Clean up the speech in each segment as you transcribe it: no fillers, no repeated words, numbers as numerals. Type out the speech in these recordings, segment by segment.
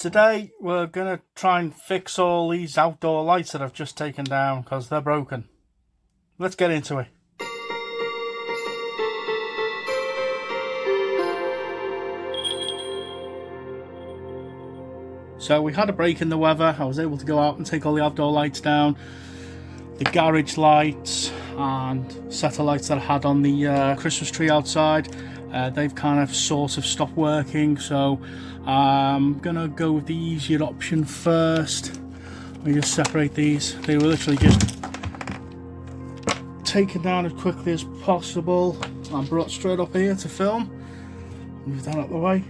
Today we're going to try and fix all these outdoor lights that I've just taken down because they're broken. Let's get into it. So we had a break in the weather. I was able to go out and take all the outdoor lights down. The garage lights and set of lights that I had on the Christmas tree outside. They've kind of sort of stopped working, so I'm gonna go with the easier option first. We just separate these. They were literally just taken down as quickly as possible and brought straight up here to film. Move that out of the way.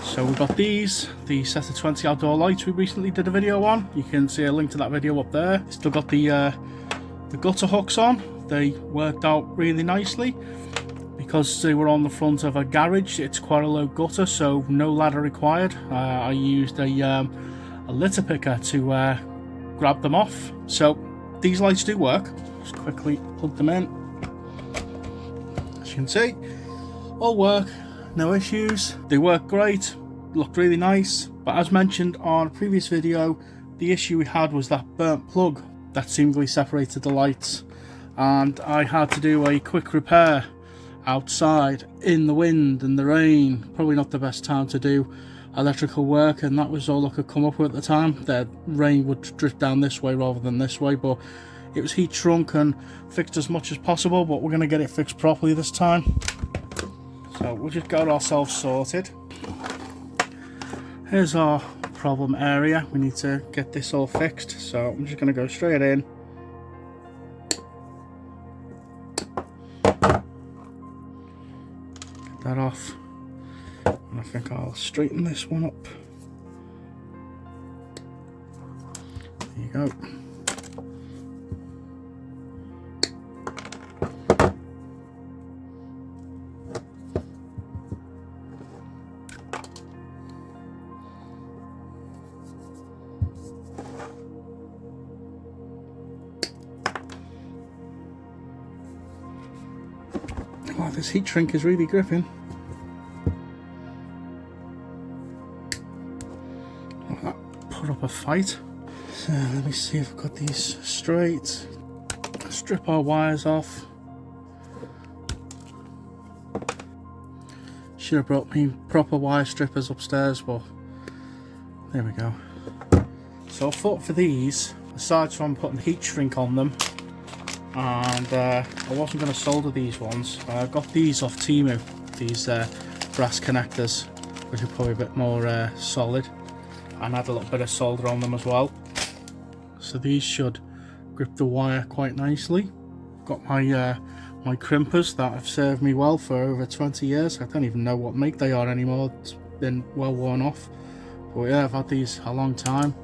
So we've got these, the set of 20 outdoor lights we recently did a video on. You can see a link to that video up there. Still got the gutter hooks on. They worked out really nicely. Because they were on the front of a garage, it's quite a low gutter, so no ladder required. I used a litter picker to grab them off. So these lights do work. Just quickly plug them in. As you can see, all work, no issues. They work great, look really nice. But as mentioned on a previous video, the issue we had was that burnt plug that seemingly separated the lights, and I had to do a quick repair outside in the wind and the rain. Probably not the best time to do electrical work, and that was all I could come up with at the time. The rain would drift down this way rather than this way, but it was heat shrunk and fixed as much as possible, but we're going to get it fixed properly this time. So we'll just got ourselves sorted. Here's our problem area. We need to get this all fixed, so I'm just going to go straight in. That off, and I think I'll straighten this one up. There you go. Wow, this heat shrink is really gripping. Oh, that put up a fight. So let me see if I've got these straight. Strip our wires off. Should have brought me proper wire strippers upstairs, but there we go. So I thought for these, aside from putting heat shrink on them, and I wasn't going to solder these ones. I got these off Temu, these brass connectors, which are probably a bit more solid, and had a little bit of solder on them as well. So these should grip the wire quite nicely. Got my my crimpers that have served me well for over 20 years. I don't even know what make they are anymore. It's been well worn off. But yeah, I've had these a long time,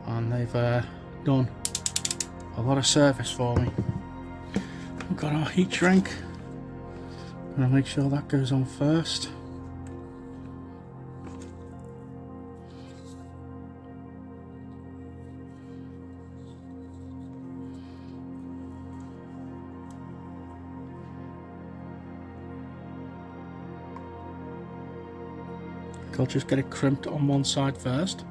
and they've done a lot of service for me. We've got our heat shrink. I'm gonna make sure that goes on first. I'll just get it crimped on one side first.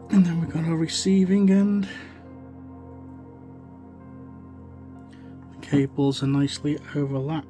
And then we've got our receiving end. The cables are nicely overlapped.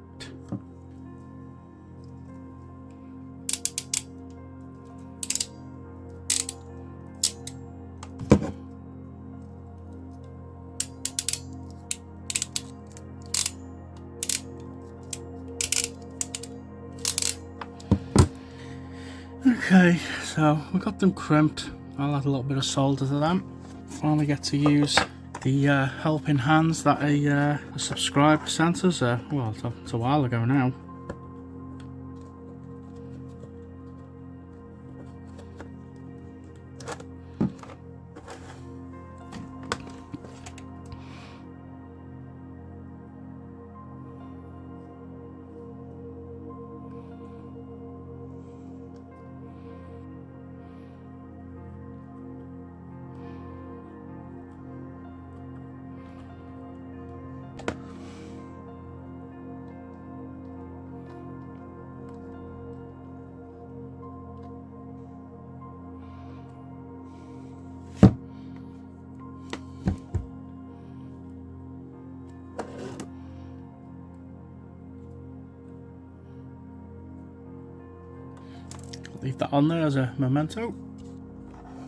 Okay, so we got them crimped. I'll add a little bit of solder to them. Finally get to use the helping hands that a subscriber sent us. Well, it's a while ago now. leave that on there as a memento.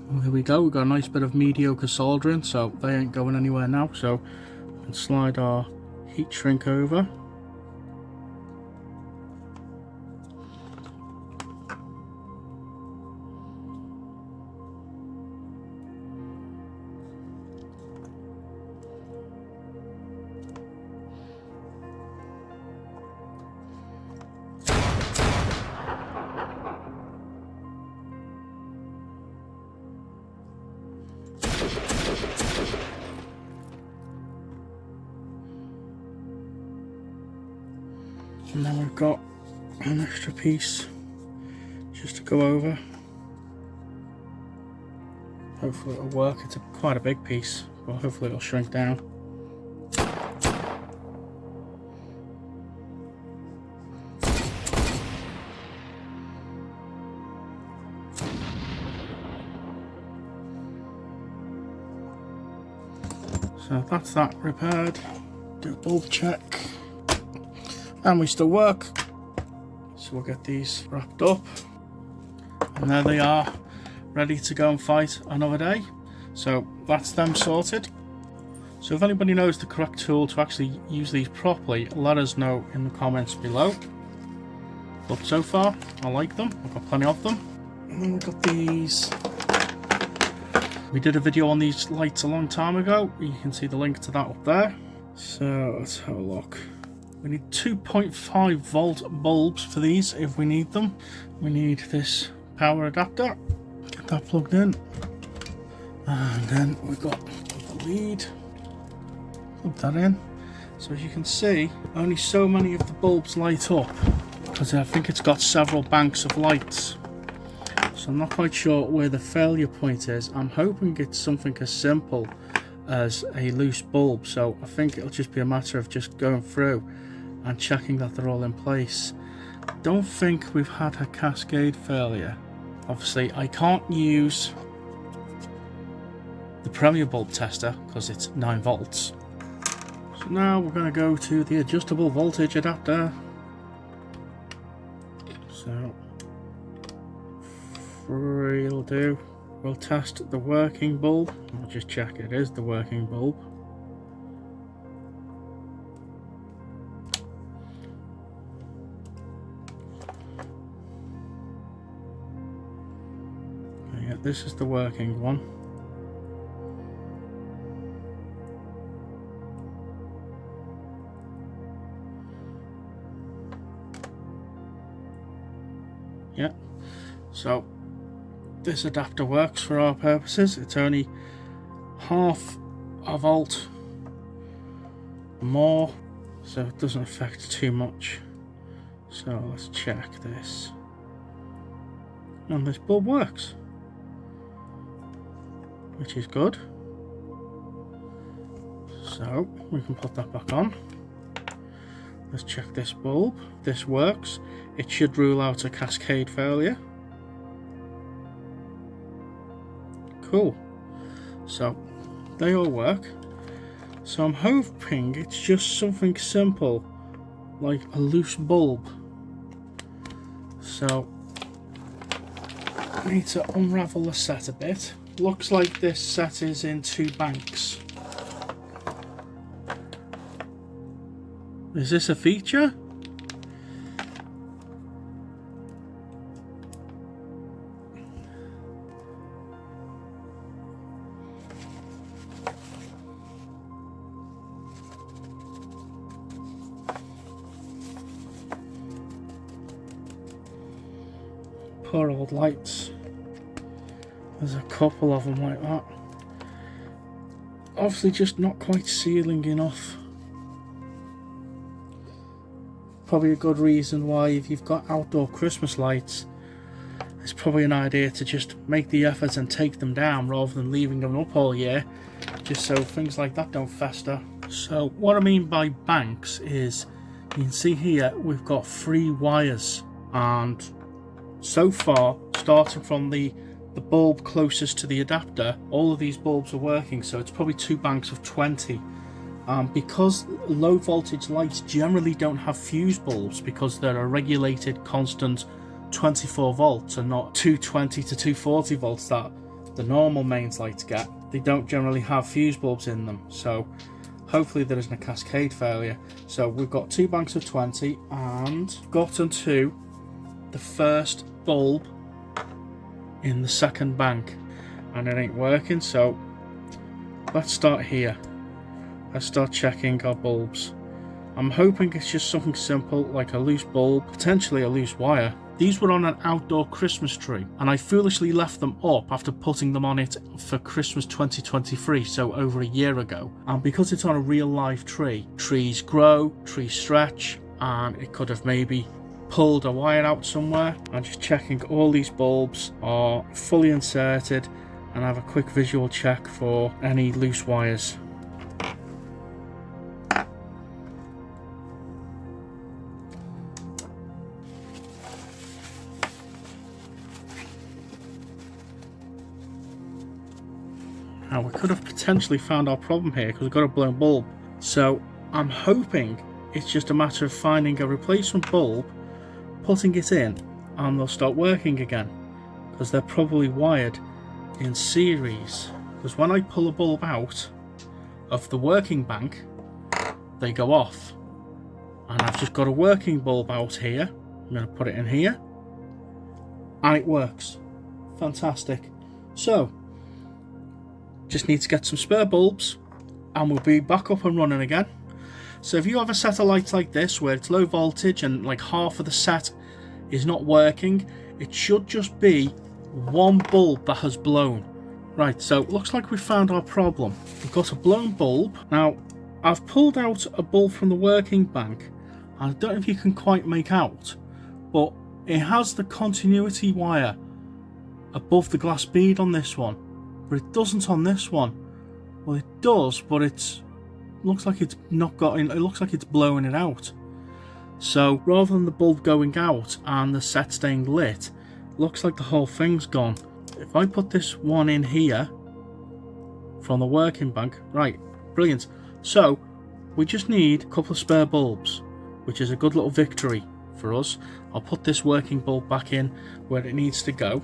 Well, here we go, we've got a nice bit of mediocre soldering, so they ain't going anywhere now, so we can slide our heat shrink over. And then we've got an extra piece just to go over. Hopefully it'll work. It's quite a big piece, but hopefully it'll shrink down. So that's that repaired. Do a bulb check. And we still work, so we'll get these wrapped up, and there they are, ready to go and fight another day. So that's them sorted. So if anybody knows the correct tool to actually use these properly, let us know in the comments below. But so far I like them, I've got plenty of them. And then we've got these. We did a video on these lights a long time ago, you can see the link to that up there. So let's have a look. We need 2.5 volt bulbs for these if we need them. We need this power adapter. Get that plugged in. And then we've got the lead. Plug that in. So as you can see, only so many of the bulbs light up, because I think it's got several banks of lights. So I'm not quite sure where the failure point is. I'm hoping it's something as simple as a loose bulb. So I think it'll just be a matter of just going through and checking that they're all in place. Don't think we've had a cascade failure. Obviously I can't use the Premier bulb tester because it's 9 volts. So now we're going to go to the adjustable voltage adapter. So 3 will do. We'll test the working bulb. I'll just check it is the working bulb. Yeah, this is the working one. Yeah, so this adapter works for our purposes. It's only half a volt more, so it doesn't affect too much. So let's check this. And this bulb works, which is good. So we can put that back on. Let's check this bulb. This works. It should rule out a cascade failure. Cool. So they all work. So I'm hoping it's just something simple like a loose bulb. So I need to unravel the set a bit. Looks like this set is in 2 banks. Is this a feature? Poor old lights. There's a couple of them like that. Obviously just not quite sealing enough. Probably a good reason why, if you've got outdoor Christmas lights, it's probably an idea to just make the effort and take them down rather than leaving them up all year, just so things like that don't fester. So what I mean by banks is, you can see here we've got 3 wires, and so far, starting from the bulb closest to the adapter, all of these bulbs are working, so it's probably 2 banks of 20. Because low voltage lights generally don't have fuse bulbs, because they're a regulated constant 24 volts and not 220 to 240 volts that the normal mains lights get. They don't generally have fuse bulbs in them, so hopefully there isn't a cascade failure. So we've got 2 banks of 20 and gotten to the first bulb in the second bank, and it ain't working. So let's start here. Let's start checking our bulbs. I'm hoping it's just something simple like a loose bulb, potentially a loose wire. These were on an outdoor Christmas tree, and I foolishly left them up after putting them on it for Christmas 2023, so over a year ago. And because it's on a real live tree, trees grow, trees stretch, and it could have maybe pulled a wire out somewhere. I'm just checking all these bulbs are fully inserted and have a quick visual check for any loose wires. Now we could have potentially found our problem here because we've got a blown bulb. So I'm hoping it's just a matter of finding a replacement bulb, putting it in, and they'll start working again, because they're probably wired in series. Because when I pull a bulb out of the working bank, they go off. And I've just got a working bulb out here. I'm going to put it in here, and it works. Fantastic. So just need to get some spare bulbs and we'll be back up and running again. So if you have a set of lights like this where it's low voltage and like half of the set is not working, it should just be one bulb that has blown. Right, so it looks like we found our problem. We've got a blown bulb. Now I've pulled out a bulb from the working bank. I don't know if you can quite make out, but it has the continuity wire above the glass bead on this one, but it doesn't on this one. Well, it does, but it looks like it's not got in. It looks like it's blowing it out. So rather than the bulb going out and the set staying lit, looks like the whole thing's gone. If I put this one in here from the working bank, right, brilliant. So we just need a couple of spare bulbs, which is a good little victory for us. I'll put this working bulb back in where it needs to go.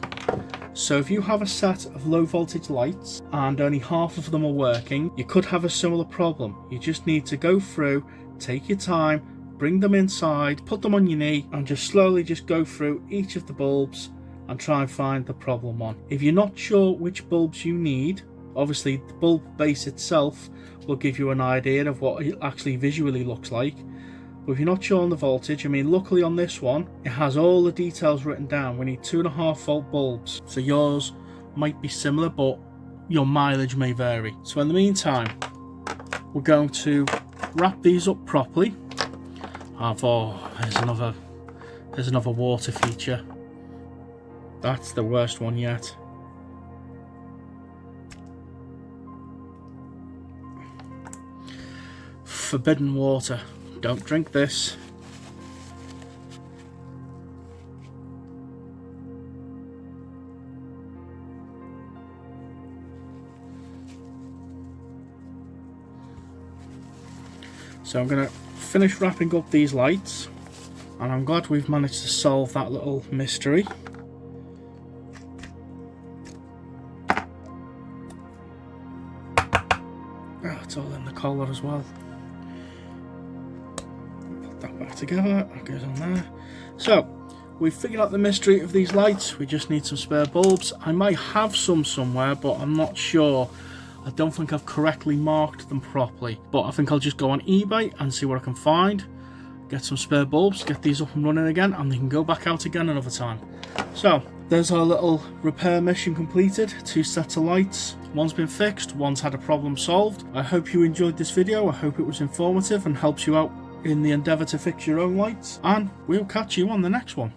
So if you have a set of low voltage lights and only half of them are working, you could have a similar problem. You just need to go through, take your time, bring them inside, put them on your knee, and just slowly just go through each of the bulbs and try and find the problem one. If you're not sure which bulbs you need, obviously the bulb base itself will give you an idea of what it actually visually looks like. But if you're not sure on the voltage, I mean, luckily on this one, it has all the details written down. We need 2.5 volt bulbs. So yours might be similar, but your mileage may vary. So in the meantime, we're going to wrap these up properly. Oh, there's another water feature. That's the worst one yet. Forbidden water. Don't drink this. So I'm going to finish wrapping up these lights, and I'm glad we've managed to solve that little mystery. Oh, it's all in the collar as well. That back together, that goes on there. So we've figured out the mystery of these lights. We just need some spare bulbs. I might have some somewhere, but I'm not sure. I don't think I've correctly marked them properly, but I think I'll just go on eBay and see what I can find, get some spare bulbs, get these up and running again, and they can go back out again another time. So there's our little repair mission completed. 2 sets of lights, one's been fixed, one's had a problem solved. I hope you enjoyed this video. I hope it was informative and helps you out in the endeavour to fix your own lights, and we'll catch you on the next one.